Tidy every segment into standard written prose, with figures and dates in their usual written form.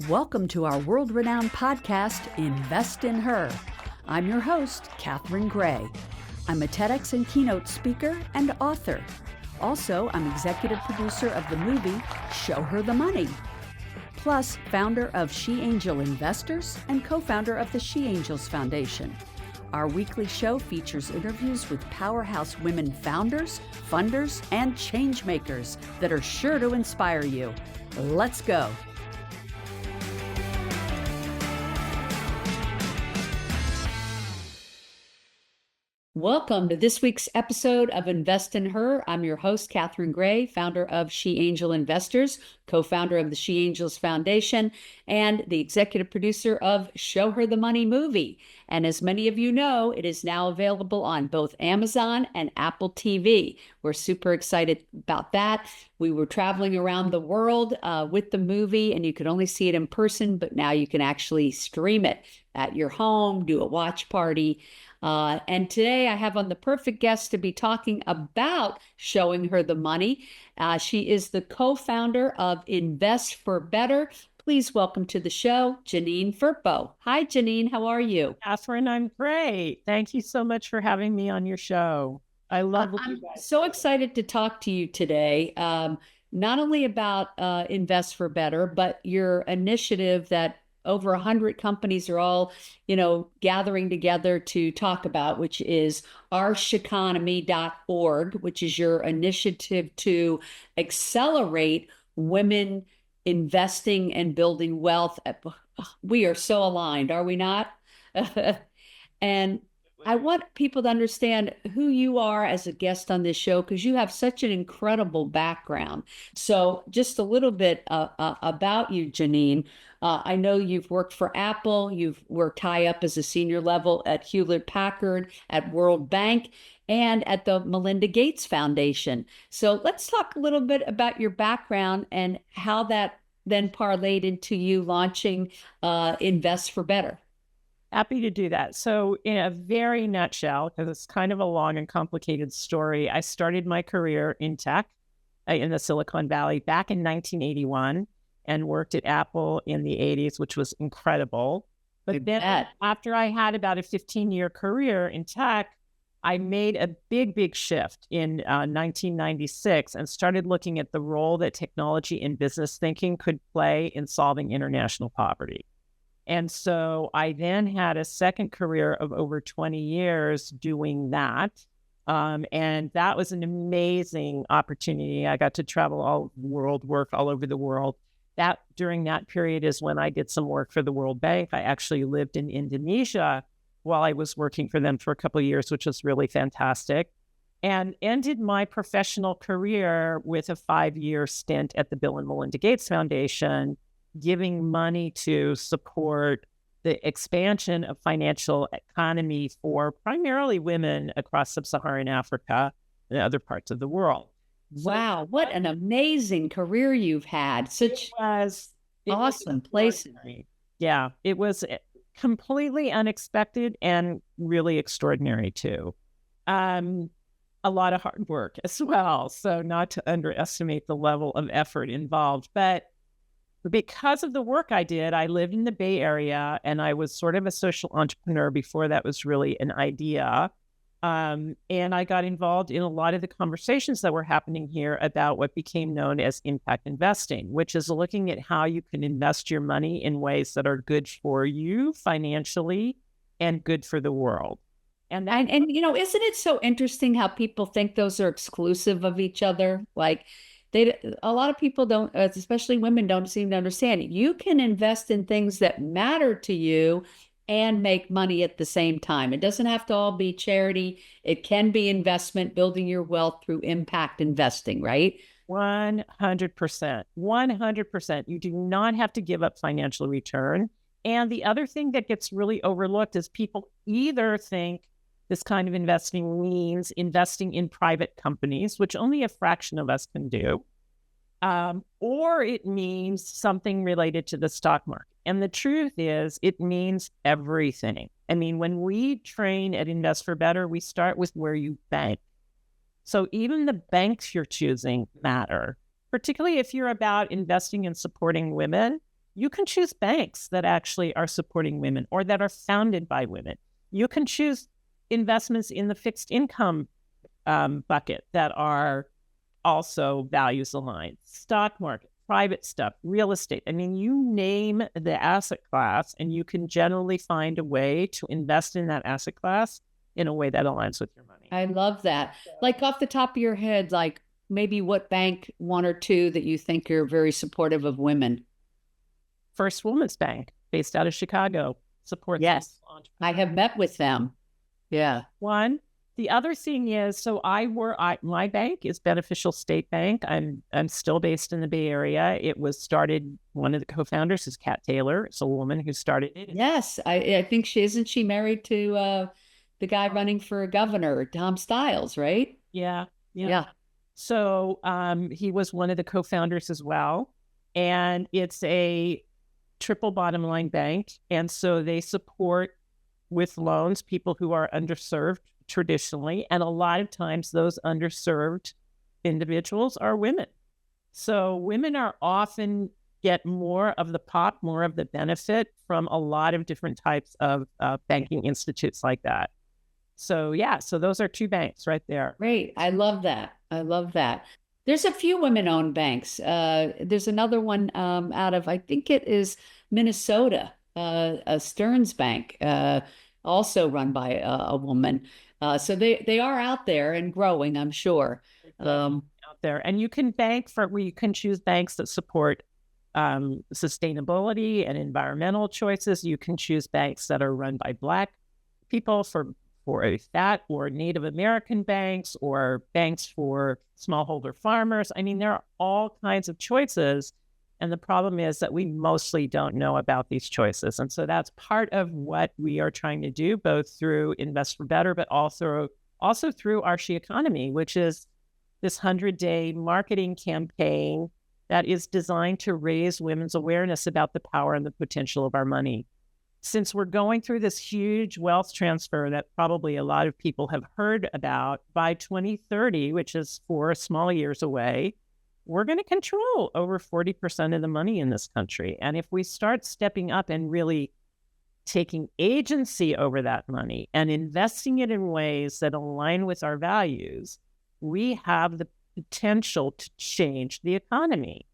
Welcome to our world-renowned podcast, Invest in Her. I'm your host, Catherine Gray. I'm a TEDx and keynote speaker and author. Also, I'm executive producer of the movie, Show Her the Money. Plus, founder of She Angel Investors and co-founder of the She Angels Foundation. Our weekly show features interviews with powerhouse women founders, funders, and change makers that are sure to inspire you. Let's go. Welcome to this week's episode of Invest in Her. I'm your host, Catherine Gray, founder of She Angel Investors, co-founder of the She Angels Foundation, and the executive producer of Show Her the Money movie. And as many of you know, it is now available on both Amazon and Apple TV. We're super excited about that. We were traveling around the world with the movie, and you could only see it in person, but now you can actually stream it at your home, do a watch party. And today I have on the perfect guest to be talking about Showing Her the Money. She is the co-founder of Invest for Better. Please welcome to the show, Janine Firpo. Hi, Janine. How are you? Catherine, I'm great. Thank you so much for having me on your show. I love what I'm so excited to talk to you today, not only about Invest for Better, but your initiative that over 100 companies are all, gathering together to talk about, which is reshaping.org, which is your initiative to accelerate women investing and building wealth. We are so aligned, are we not? And I want people to understand who you are as a guest on this show, because you have such an incredible background. So just a little bit about you, Janine. I know you've worked for Apple. You've worked high up as a senior level at Hewlett-Packard, at World Bank, and at the Melinda Gates Foundation. So let's talk a little bit about your background and how that then parlayed into you launching Invest for Better. Happy to do that. So in a very nutshell, because it's kind of a long and complicated story, I started my career in tech in the Silicon Valley back in 1981 and worked at Apple in the 80s, which was incredible. But then after I had about a 15-year career in tech, I made a big shift in 1996 and started looking at the role that technology and business thinking could play in solving international poverty. And so I then had a second career of over 20 years doing that. And that was an amazing opportunity. I got to travel all over the world, work all over the world. That during that period is when I did some work for the World Bank. I actually lived in Indonesia while I was working for them for a couple of years, which was really fantastic, and ended my professional career with a 5-year stint at the Bill and Melinda Gates Foundation, giving money to support the expansion of financial economy for primarily women across sub-Saharan Africa and other parts of the world. Wow, what an amazing career you've had. Such awesome places. Yeah, it was completely unexpected and really extraordinary too. A lot of hard work as well. So not to underestimate the level of effort involved, but because of the work I did, I lived in the Bay Area and I was sort of a social entrepreneur before that was really an idea. And I got involved in a lot of the conversations that were happening here about what became known as impact investing, which is looking at how you can invest your money in ways that are good for you financially and good for the world. And isn't it so interesting how people think those are exclusive of each other? Like, a lot of people don't, especially women, don't seem to understand it. You can invest in things that matter to you and make money at the same time. It doesn't have to all be charity. It can be investment, building your wealth through impact investing, right? 100%. 100%. You do not have to give up financial return. And the other thing that gets really overlooked is people either think this kind of investing means investing in private companies, which only a fraction of us can do, or it means something related to the stock market. And the truth is, it means everything. I mean, when we train at Invest for Better, we start with where you bank. So even the banks you're choosing matter, particularly if you're about investing and supporting women. You can choose banks that actually are supporting women or that are founded by women. You can choose investments in the fixed income bucket that are also values aligned, stock market, private stuff, real estate. I mean, you name the asset class and you can generally find a way to invest in that asset class in a way that aligns with your money. I love that. Like off the top of your head, like maybe what bank, one or two that you think are very supportive of women? First Women's Bank, based out of Chicago, supports. Yes, I have met with them. Yeah. One. The other thing is, so my bank is Beneficial State Bank. I'm still based in the Bay Area. It was started, one of the co-founders is Kat Taylor. It's a woman who started it. Yes, I think isn't she married to the guy running for governor, Tom Stiles, right? Yeah. Yeah. So he was one of the co-founders as well. And it's a triple bottom line bank. And so they support with loans people who are underserved traditionally. And a lot of times those underserved individuals are women. So women are often get more of the pop, more of the benefit from a lot of different types of banking institutes like that. So yeah, so those are two banks right there. Great. I love that. I love that. There's a few women-owned banks. There's another one out of, I think it is Minnesota, a Stearns Bank, also run by a woman. So they are out there and growing, I'm sure. Out there, and you can choose banks that support sustainability and environmental choices. You can choose banks that are run by Black people for that, or Native American banks, or banks for smallholder farmers. I mean, there are all kinds of choices. And the problem is that we mostly don't know about these choices. And so that's part of what we are trying to do, both through Invest for Better, but also through our She Economy, which is this 100-day marketing campaign that is designed to raise women's awareness about the power and the potential of our money. Since we're going through this huge wealth transfer that probably a lot of people have heard about, by 2030, which is 4 small years away, we're going to control over 40% of the money in this country. And if we start stepping up and really taking agency over that money and investing it in ways that align with our values, we have the potential to change the economy.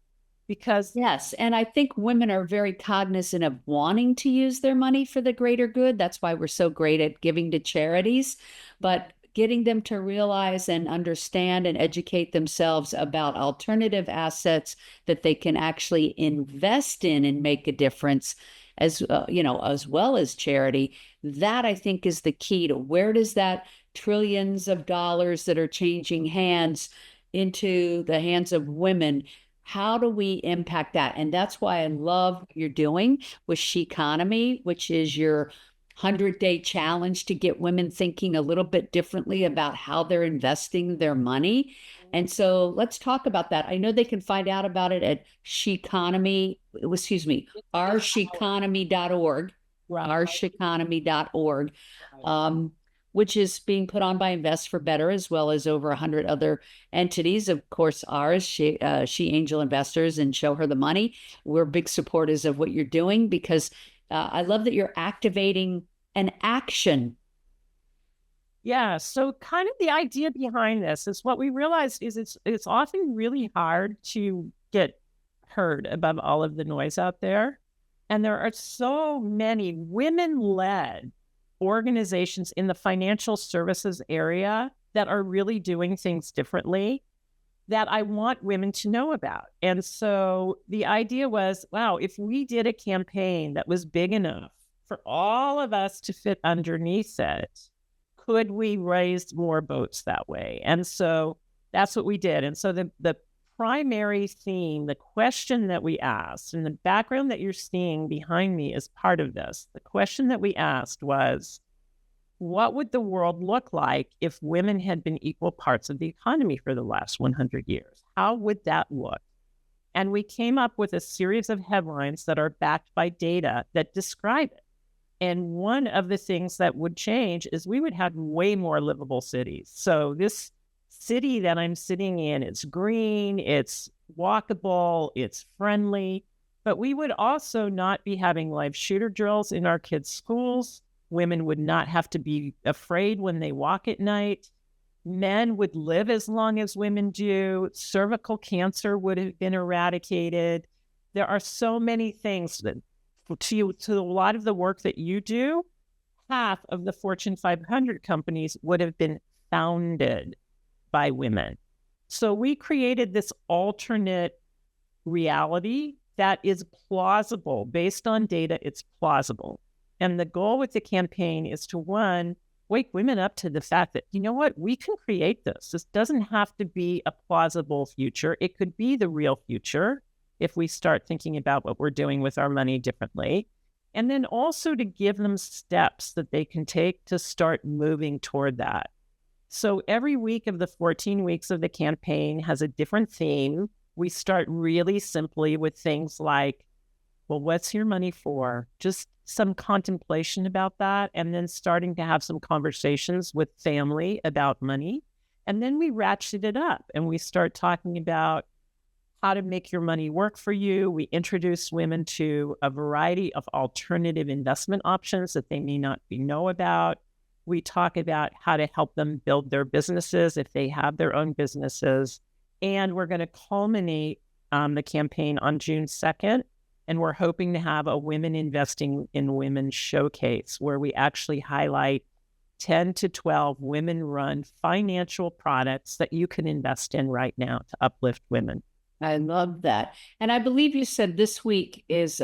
Because yes, and I think women are very cognizant of wanting to use their money for the greater good. That's why we're so great at giving to charities, but getting them to realize and understand and educate themselves about alternative assets that they can actually invest in and make a difference, as as well as charity. That, I think, is the key to where does that trillions of dollars that are changing hands into the hands of women, how do we impact that? And that's why I love what you're doing with She Economy, which is your 100-day challenge to get women thinking a little bit differently about how they're investing their money. And so let's talk about that. I know they can find out about it at oursheconomy.org, oursheconomy.org, which is being put on by Invest for Better, as well as over 100 other entities. Of course, ours, She Angel Investors and Show Her the Money. We're big supporters of what you're doing, because I love that you're activating an action. Yeah. So kind of the idea behind this is, what we realized is it's often really hard to get heard above all of the noise out there. And there are so many women-led organizations in the financial services area that are really doing things differently that I want women to know about. And so the idea was, wow, if we did a campaign that was big enough for all of us to fit underneath it, could we raise more boats that way? And so that's what we did. And so the primary theme, the question that we asked, and the background that you're seeing behind me is part of this. The question that we asked was, what would the world look like if women had been equal parts of the economy for the last 100 years? How would that look? And we came up with a series of headlines that are backed by data that describe it. And one of the things that would change is we would have way more livable cities. So this city that I'm sitting in, it's green, it's walkable, it's friendly. But we would also not be having live shooter drills in our kids' schools. Women would not have to be afraid when they walk at night. Men would live as long as women do. Cervical cancer would have been eradicated. There are so many things that, to a lot of the work that you do, half of the Fortune 500 companies would have been founded by women. So we created this alternate reality that is plausible. Based on data, it's plausible. And the goal with the campaign is to, one, wake women up to the fact that, you know what, we can create this. This doesn't have to be a plausible future. It could be the real future if we start thinking about what we're doing with our money differently. And then also to give them steps that they can take to start moving toward that. So every week of the 14 weeks of the campaign has a different theme. We start really simply with things like, well, what's your money for? Just some contemplation about that, and then starting to have some conversations with family about money. And then we ratchet it up and we start talking about how to make your money work for you. We introduce women to a variety of alternative investment options that they may not know about. We talk about how to help them build their businesses if they have their own businesses. And we're going to culminate the campaign on June 2nd. And we're hoping to have a Women Investing in Women showcase where we actually highlight 10 to 12 women-run financial products that you can invest in right now to uplift women. I love that. And I believe you said this week is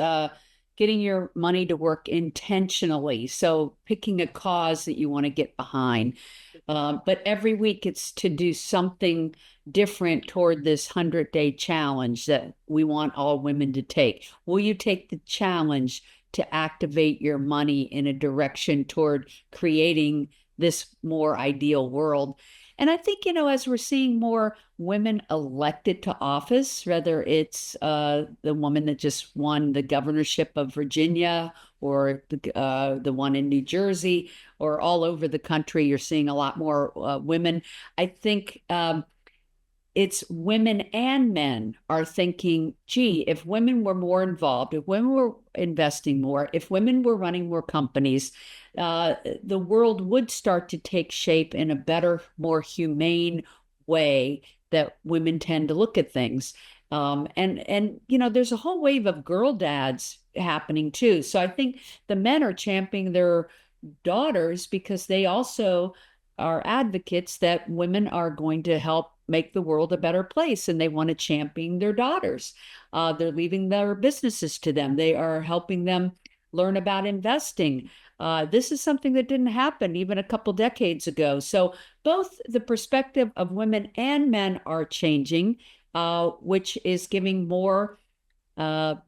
getting your money to work intentionally. So picking a cause that you want to get behind. But every week it's to do something different toward this 100-day challenge that we want all women to take. Will you take the challenge to activate your money in a direction toward creating this more ideal world? And I think, as we're seeing more women elected to office, whether it's the woman that just won the governorship of Virginia or the one in New Jersey or all over the country, you're seeing a lot more women. I think it's women and men are thinking, gee, if women were more involved, if women were investing more, if women were running more companies, the world would start to take shape in a better, more humane way that women tend to look at things. And there's a whole wave of girl dads happening too. So I think the men are championing their daughters because they also are advocates that women are going to help make the world a better place, and they want to champion their daughters. They're leaving their businesses to them. They are helping them learn about investing. This is something that didn't happen even a couple decades ago. So both the perspective of women and men are changing, which is giving more power,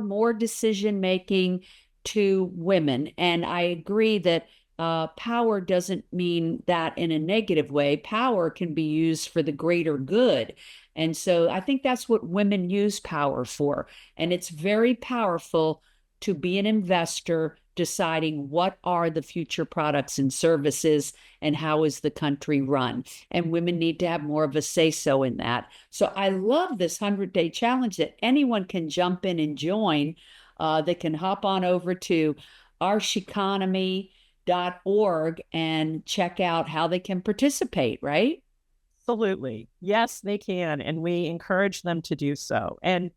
more decision making to women. And I agree that power doesn't mean that in a negative way. Power can be used for the greater good. And so I think that's what women use power for. And it's very powerful to be an investor deciding what are the future products and services and how is the country run. And women need to have more of a say-so in that. So I love this 100-day challenge that anyone can jump in and join. They can hop on over to oursheconomy.org and check out how they can participate, right? Absolutely. Yes, they can. And we encourage them to do so. And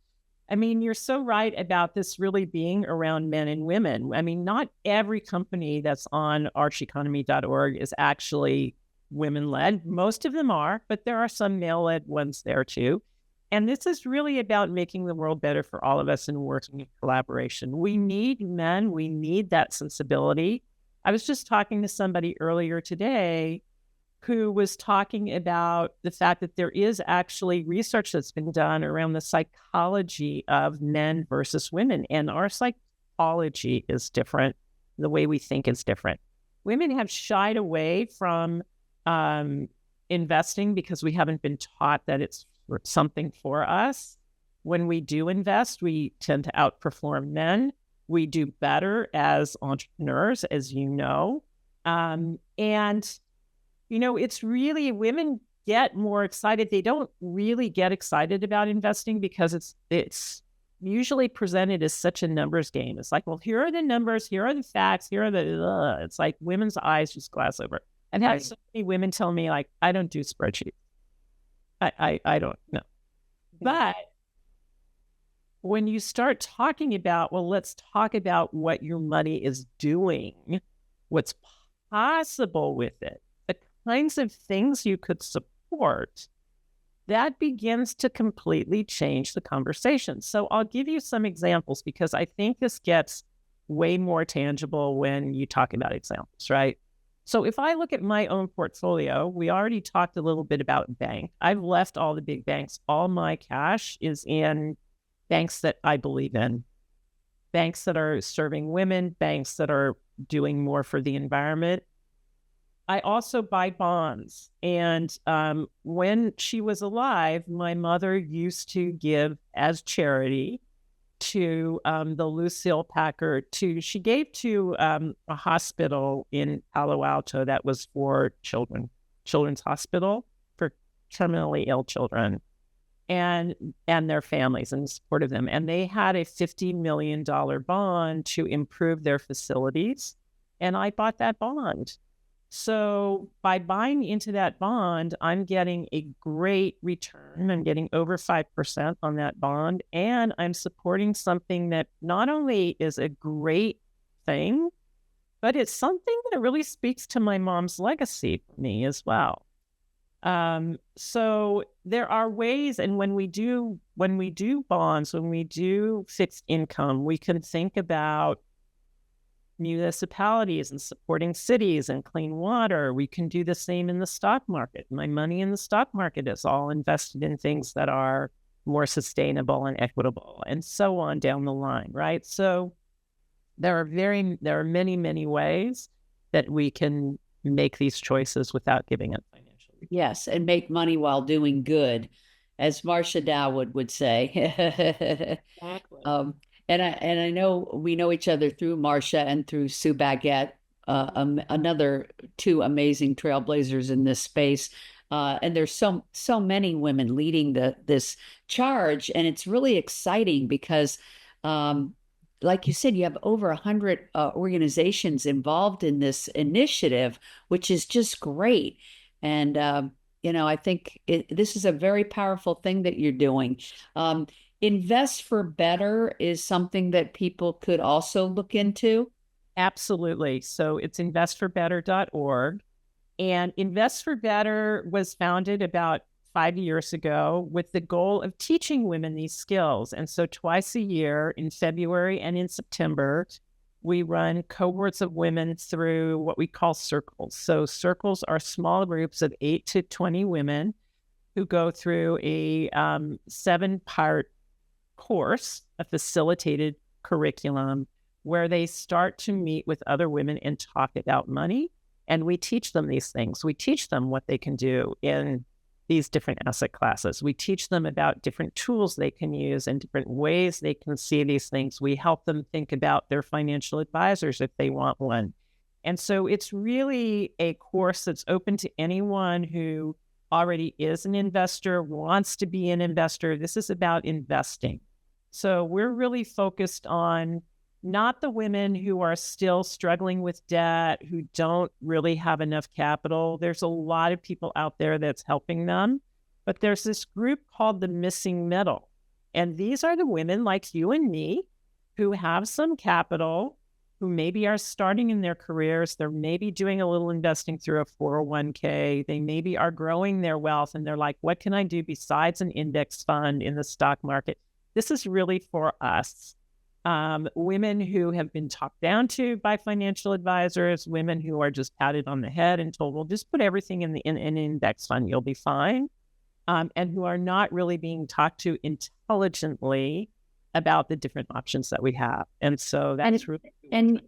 I mean, you're so right about this really being around men and women. I mean, not every company that's on archeconomy.org is actually women-led. Most of them are, but there are some male-led ones there too. And this is really about making the world better for all of us and working in collaboration. We need men. We need that sensibility. I was just talking to somebody earlier today who was talking about the fact that there is actually research that's been done around the psychology of men versus women. And our psychology is different. The way we think is different. Women have shied away from investing because we haven't been taught that it's something for us. When we do invest, we tend to outperform men. We do better as entrepreneurs, as you know. It's really, women get more excited. They don't really get excited about investing because it's usually presented as such a numbers game. It's like, well, here are the numbers, here are the facts, here are the, it's like women's eyes just glass over. I've had so many women tell me, like, I don't do spreadsheets. I don't know. But when you start talking about, well, let's talk about what your money is doing, what's possible with it, the kinds of things you could support, that begins to completely change the conversation. So I'll give you some examples because I think this gets way more tangible when you talk about examples, right? So if I look at my own portfolio, we already talked a little bit about bank. I've left all the big banks. All my cash is in banks that I believe in, banks that are serving women, banks that are doing more for the environment. I also buy bonds. And when she was alive, my mother used to give as charity to the Hewlett-Packard, she gave to a hospital in Palo Alto that was for children's hospital for terminally ill children and their families and the support of them. And they had a $50 million bond to improve their facilities. And I bought that bond. So by buying into that bond, I'm getting a great return. I'm getting over 5% on that bond. And I'm supporting something that not only is a great thing, but it's something that really speaks to my mom's legacy for me as well. So there are ways, and when we do bonds, when we do fixed income, we can think about municipalities and supporting cities and clean water. We can do the same in the stock market. My money in the stock market is all invested in things that are more sustainable and equitable, and so on down the line, right? So there are many, many ways that we can make these choices without giving up financial return. Yes, and make money while doing good, as Marcia Dawood would say. Exactly. And I know we know each other through Marcia and through Sue Baguette, another two amazing trailblazers in this space. And there's so many women leading this charge, and it's really exciting because, like you said, you have over 100 organizations involved in this initiative, which is just great. And I think this is a very powerful thing that you're doing. Invest for Better is something that people could also look into. Absolutely. So it's investforbetter.org. And Invest for Better was founded about 5 years ago with the goal of teaching women these skills. And so twice a year in February and in September, we run cohorts of women through what we call circles. So circles are small groups of 8 to 20 women who go through a 7-part course, a facilitated curriculum, where they start to meet with other women and talk about money. And we teach them these things. We teach them what they can do in these different asset classes. We teach them about different tools they can use and different ways they can see these things. We help them think about their financial advisors if they want one. And so it's really a course that's open to anyone who already is an investor, wants to be an investor. This is about investing. So we're really focused on not the women who are still struggling with debt, who don't really have enough capital. There's a lot of people out there that's helping them. But there's this group called the missing middle. And these are the women like you and me who have some capital, who maybe are starting in their careers. They're maybe doing a little investing through a 401k. They maybe are growing their wealth. And they're like, what can I do besides an index fund in the stock market? This is really for us. Women who have been talked down to by financial advisors, women who are just patted on the head and told, well, just put everything in an index fund, you'll be fine. And who are not really being talked to intelligently about the different options that we have. And so that's really... And,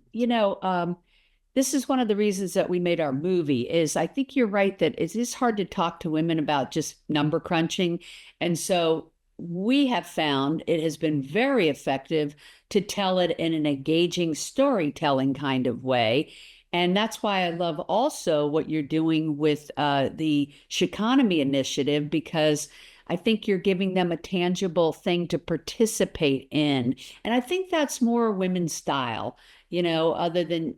this is one of the reasons that we made our movie is I think you're right that it is hard to talk to women about just number crunching. And so we have found it has been very effective to tell it in an engaging storytelling kind of way. And that's why I love also what you're doing with the Sheconomy initiative, because I think you're giving them a tangible thing to participate in. And I think that's more women's style, other than,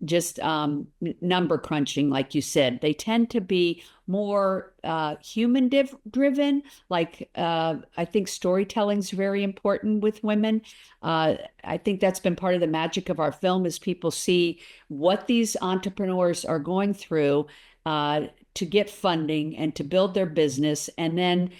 just number crunching, like you said. They tend to be more human driven. Like I think storytelling is very important with women. I think that's been part of the magic of our film is people see what these entrepreneurs are going through to get funding and to build their business, and then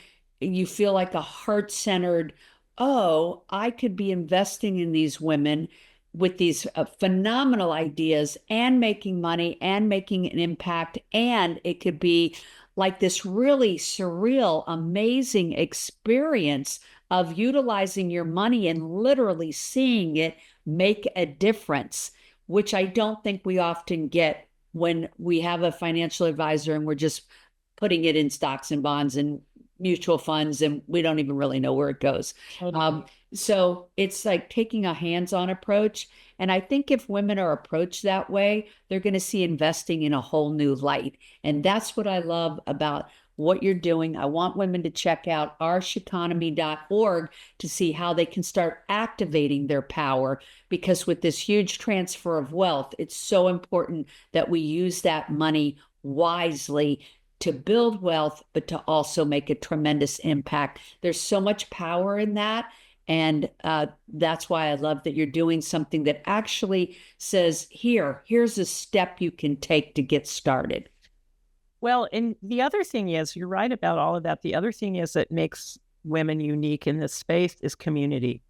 you feel like a heart-centered, oh, I could be investing in these women with these phenomenal ideas and making money and making an impact. And it could be like this really surreal, amazing experience of utilizing your money and literally seeing it make a difference, which I don't think we often get when we have a financial advisor and we're just putting it in stocks and bonds and mutual funds and we don't even really know where it goes. So it's like taking a hands-on approach. And I think if women are approached that way, they're going to see investing in a whole new light. And that's what I love about what you're doing. I want women to check out oursheconomy.org to see how they can start activating their power, because with this huge transfer of wealth, it's so important that we use that money wisely to build wealth, but to also make a tremendous impact. There's so much power in that. And that's why I love that you're doing something that actually says, here's a step you can take to get started. Well, and the other thing is, you're right about all of that. The other thing is that makes women unique in this space is community.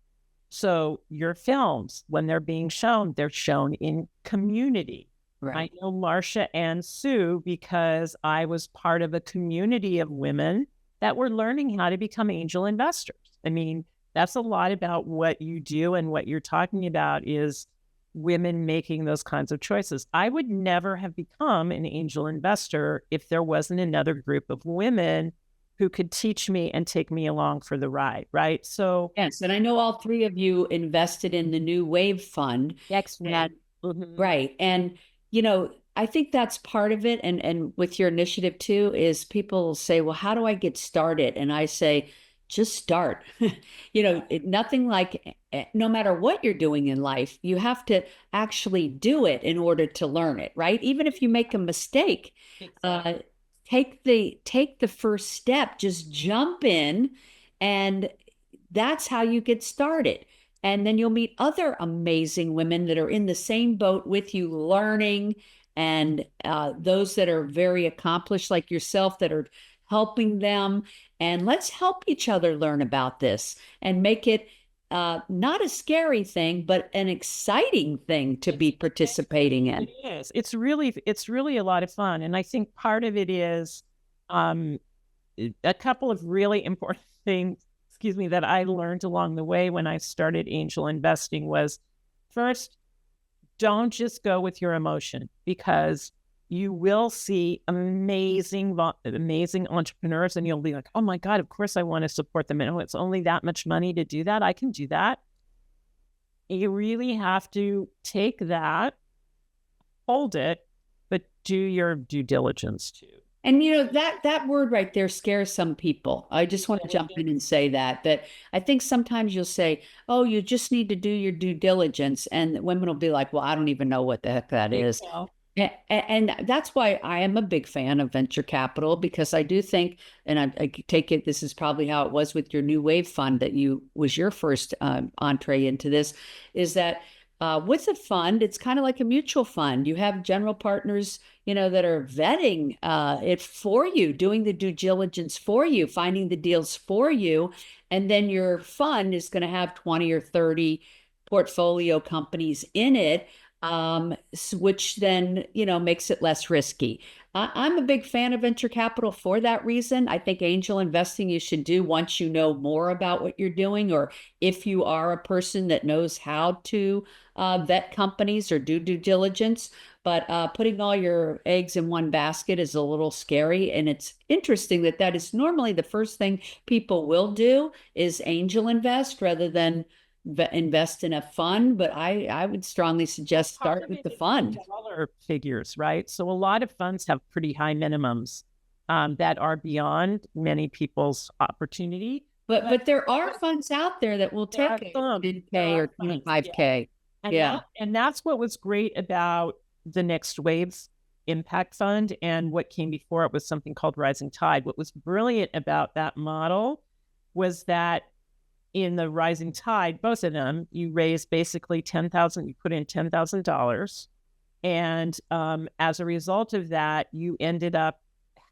So your films, when they're being shown, they're shown in community. Right. I know Marcia and Sue because I was part of a community of women that were learning how to become angel investors. I mean, that's a lot about what you do, and what you're talking about is women making those kinds of choices. I would never have become an angel investor if there wasn't another group of women who could teach me and take me along for the ride, right? So yes, and I know all three of you invested in the New Wave Fund. Excellent. Right. And I think that's part of it. And with your initiative too, is people say, well, how do I get started? And I say, just start. Nothing like, no matter what you're doing in life, you have to actually do it in order to learn it, right? Even if you make a mistake, take the first step, just jump in, and that's how you get started. And then you'll meet other amazing women that are in the same boat with you, learning, and those that are very accomplished like yourself that are helping them. And let's help each other learn about this and make it not a scary thing, but an exciting thing to be participating in. It is. It's really a lot of fun. And I think part of it is a couple of really important things, that I learned along the way when I started angel investing was, first, don't just go with your emotion, because you will see amazing entrepreneurs and you'll be like, oh my God, of course I want to support them. And it's only that much money to do that. I can do that. You really have to take that, hold it, but do your due diligence too. And that word right there scares some people. I just want to jump in and say that I think sometimes you'll say, oh, you just need to do your due diligence. And women will be like, well, I don't even know what the heck that is. And that's why I am a big fan of venture capital, because I do think, and I take it, this is probably how it was with your New Wave Fund that was your first entree into this, is that with a fund, it's kind of like a mutual fund. You have general partners, that are vetting it for you, doing the due diligence for you, finding the deals for you. And then your fund is going to have 20 or 30 portfolio companies in it, which then, makes it less risky. I'm a big fan of venture capital for that reason. I think angel investing you should do once you know more about what you're doing, or if you are a person that knows how to vet companies or do due diligence. But putting all your eggs in one basket is a little scary. And it's interesting that is normally the first thing people will do is angel invest rather than invest in a fund. But I would strongly suggest start with the fund. Dollar figures, right? So a lot of funds have pretty high minimums. that are beyond many people's opportunity. But there are funds out there that will take a 10K or 25K. Yeah. And that's what was great about the Next Waves Impact Fund, and what came before it was something called Rising Tide. What was brilliant about that model was that in the Rising Tide, both of them, you raised basically $10,000, you put in $10,000. And as a result of that, you ended up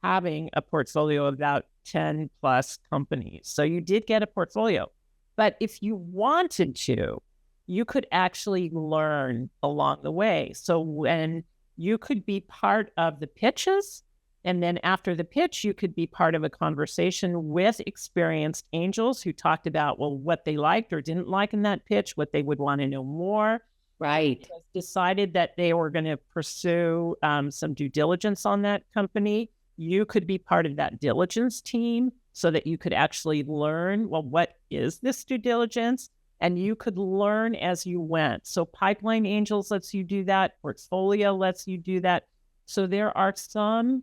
having a portfolio of about 10 plus companies. So you did get a portfolio. But if you wanted to, you could actually learn along the way. So when you could be part of the pitches, and then after the pitch, you could be part of a conversation with experienced angels who talked about, well, what they liked or didn't like in that pitch, what they would want to know more. Right. Decided that they were going to pursue some due diligence on that company. You could be part of that diligence team so that you could actually learn, well, what is this due diligence? And you could learn as you went. So Pipeline Angels lets you do that. Portfolio lets you do that. So there are some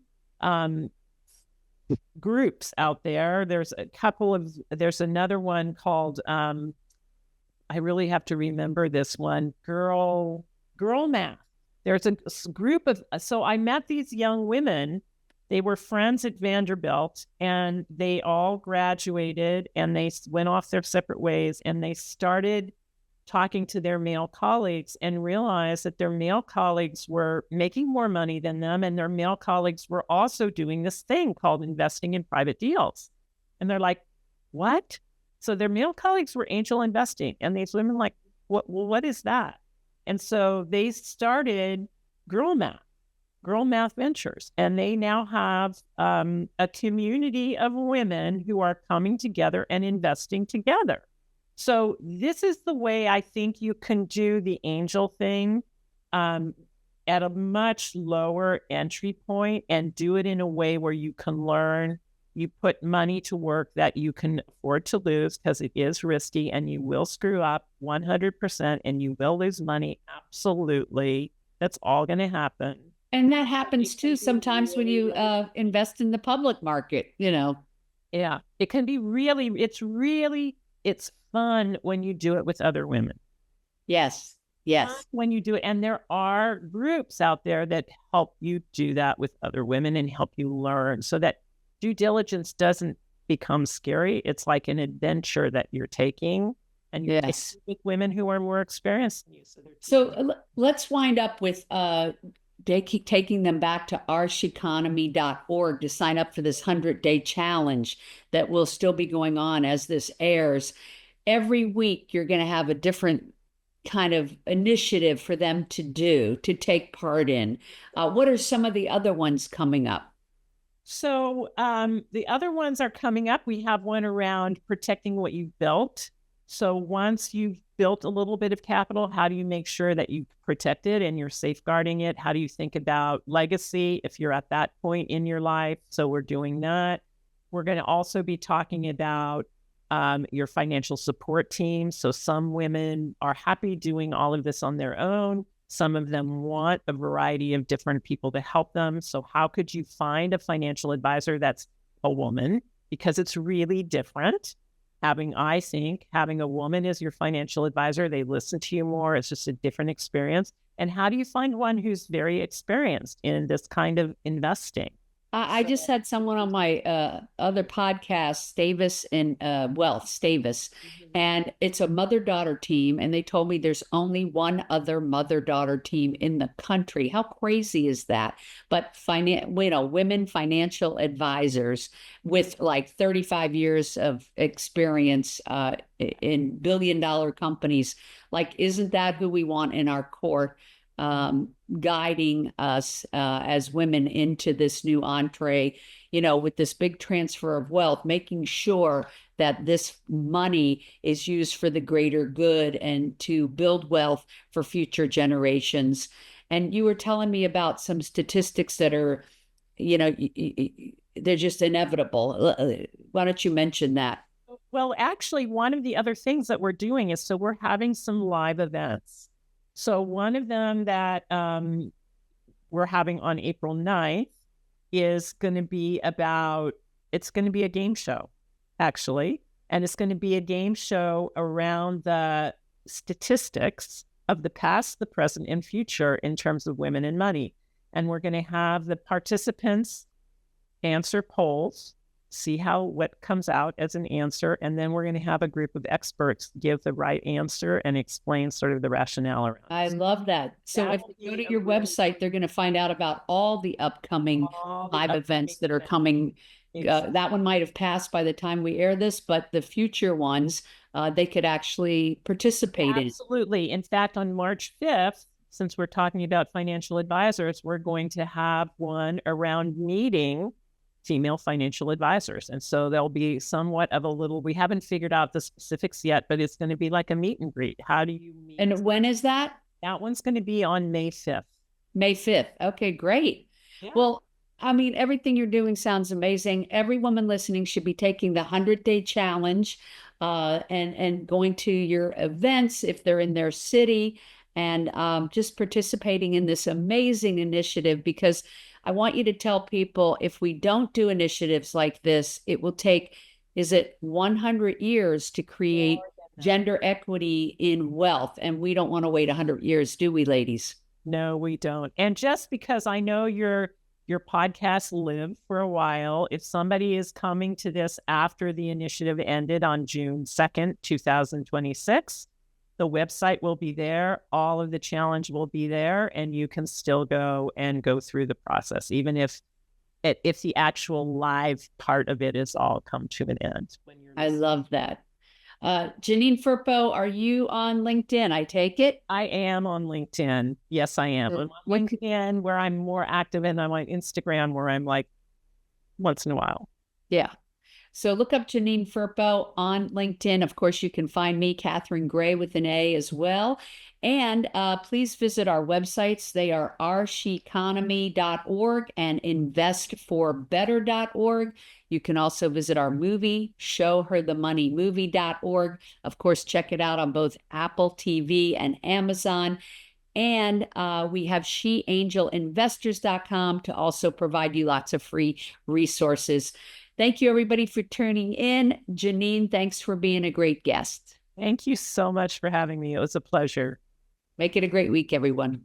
groups out there. There's another one called, I really have to remember this one, Girl Math. There's a group of, so I met these young women. They were friends at Vanderbilt, and they all graduated and they went off their separate ways, and they started talking to their male colleagues and realized that their male colleagues were making more money than them, and their male colleagues were also doing this thing called investing in private deals. And they're like, what? So their male colleagues were angel investing, and these women like, what is that? And so they started Girl Math Ventures, and they now have a community of women who are coming together and investing together. So this is the way I think you can do the angel thing at a much lower entry point, and do it in a way where you can learn. You put money to work that you can afford to lose, because it is risky and you will screw up 100% and you will lose money. Absolutely. That's all going to happen. And that happens too sometimes when you invest in the public market, Yeah, it can be it's fun when you do it with other women. Yes. When you do it. And there are groups out there that help you do that with other women and help you learn, so that due diligence doesn't become scary. It's like an adventure that you're taking, and you're with women who are more experienced than you. So let's wind up with taking them back to arsheconomy.org to sign up for this 100-day challenge that will still be going on as this airs. Every week, you're going to have a different kind of initiative for them to take part in. What are some of the other ones coming up? So the other ones are coming up. We have one around protecting what you've built. So once you've built a little bit of capital, how do you make sure that you protect it and you're safeguarding it? How do you think about legacy if you're at that point in your life? So we're doing that. We're going to also be talking about your financial support team. So some women are happy doing all of this on their own. Some of them want a variety of different people to help them. So how could you find a financial advisor that's a woman? Because it's really different. I think having a woman as your financial advisor, they listen to you more. It's just a different experience. And how do you find one who's very experienced in this kind of investing? I just had someone on my other podcast, Stavis and Wealth, Stavis, and it's a mother-daughter team. And they told me there's only one other mother-daughter team in the country. How crazy is that? But women financial advisors with like 35 years of experience in billion-dollar companies. Like, isn't that who we want in our court? Guiding us as women into this new entree, with this big transfer of wealth, making sure that this money is used for the greater good and to build wealth for future generations. And you were telling me about some statistics that are, they're just inevitable. Why don't you mention that? Well, actually, one of the other things that we're doing is, so we're having some live events. So one of them that we're having on April 9th is going to be it's going to be a game show, actually. And it's going to be a game show around the statistics of the past, the present, and future in terms of women and money. And we're going to have the participants answer polls, see what comes out as an answer, and then we're going to have a group of experts give the right answer and explain sort of the rationale around it. I love that. So if they go to your website, they're going to find out about all the upcoming live events that are coming. That one might have passed by the time we air this, but the future ones, they could actually participate in. Absolutely. In fact, on March 5th, since we're talking about financial advisors, we're going to have one around meeting female financial advisors. And so there'll be somewhat of we haven't figured out the specifics yet, but it's going to be like a meet and greet. How do you meet? And when is that? That one's going to be on May 5th. May 5th. Okay, great. Yeah. Well, I mean, everything you're doing sounds amazing. Every woman listening should be taking the 100-day challenge and going to your events if they're in their city, and just participating in this amazing initiative, because I want you to tell people, if we don't do initiatives like this, it will take, is it 100 years to create gender equity in wealth? And we don't want to wait 100 years, do we, ladies? No, we don't. And just because I know your podcast lived for a while, if somebody is coming to this after the initiative ended on June 2nd, 2026, the website will be there. All of the challenge will be there, and you can still go through the process, even if the actual live part of it is all come to an end. I love that. Janine Firpo, are you on LinkedIn? I take it? I am on LinkedIn. Yes, I am. I'm on LinkedIn, where I'm more active, and I'm on Instagram, where I'm like once in a while. Yeah. So look up Janine Firpo on LinkedIn. Of course, you can find me, Catherine Gray, with an A as well. And please visit our websites. They are rsheconomy.org and investforbetter.org. You can also visit our movie, showherthemoneymovie.org. Of course, check it out on both Apple TV and Amazon. And we have sheangelinvestors.com to also provide you lots of free resources. Thank you, everybody, for tuning in. Janine, thanks for being a great guest. Thank you so much for having me. It was a pleasure. Make it a great week, everyone.